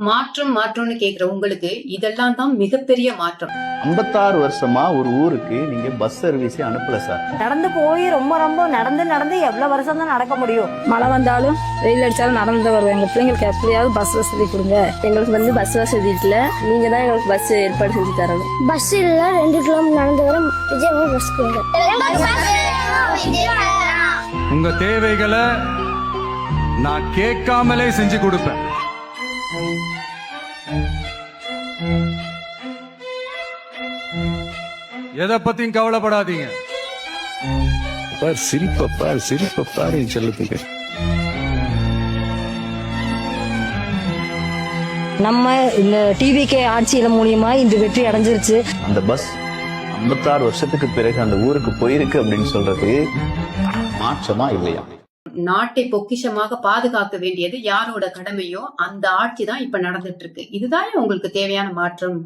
மாற்றம்னு கேக்குற உங்களுக்கு இதெல்லாம் தான் மிகப்பெரிய மாற்றம். 56 வருஷமா ஒரு ஊருக்கு நீங்க பஸ் சர்வீஸே அனுப்பல சார். நடந்து போய் ரொம்ப நடந்து எவ்வளவு வருஷம் தான் நடக்க முடியும்? மழை வந்தாலும் வெயில் அடிச்சாலும் நடந்து வருவோம். எங்க பிள்ளைங்களுக்கு எப்படியாவது பஸ் வசதி கொடுங்க. எங்களுக்கு பஸ் வசதி இல்ல, நீங்க தான் எங்களுக்கு பஸ் ஏற்பாடு செஞ்சு தரணும். பஸ் இல்ல, 2 கிலோமீட்டர் நடந்து வர விஜய் பஸ் கொடுங்க. உங்க தேவைகளை நான் கேட்காமலே செஞ்சு கொடுப்பேன். எதை பத்தியும் கவலைப்படாதீங்க. சிரிப்பப்பாரு செல்லத்துக்கு. நம்ம இந்த டிவிகே ஆட்சியில மூலியமா இந்த வெற்றி அடைஞ்சிருச்சு. அந்த பஸ் 56 வருஷத்துக்கு பிறகு அந்த ஊருக்கு போயிருக்கு அப்படின்னு சொல்றது மாற்றமா இல்லையா? நாட்டை பொக்கிஷமாக பாதுகாக்க வேண்டியது யாரோட கடமையோ அந்த ஆட்சி தான் இப்ப நடந்துட்டு இருக்கு. இதுதான் உங்களுக்கு தேவையான மாற்றம்.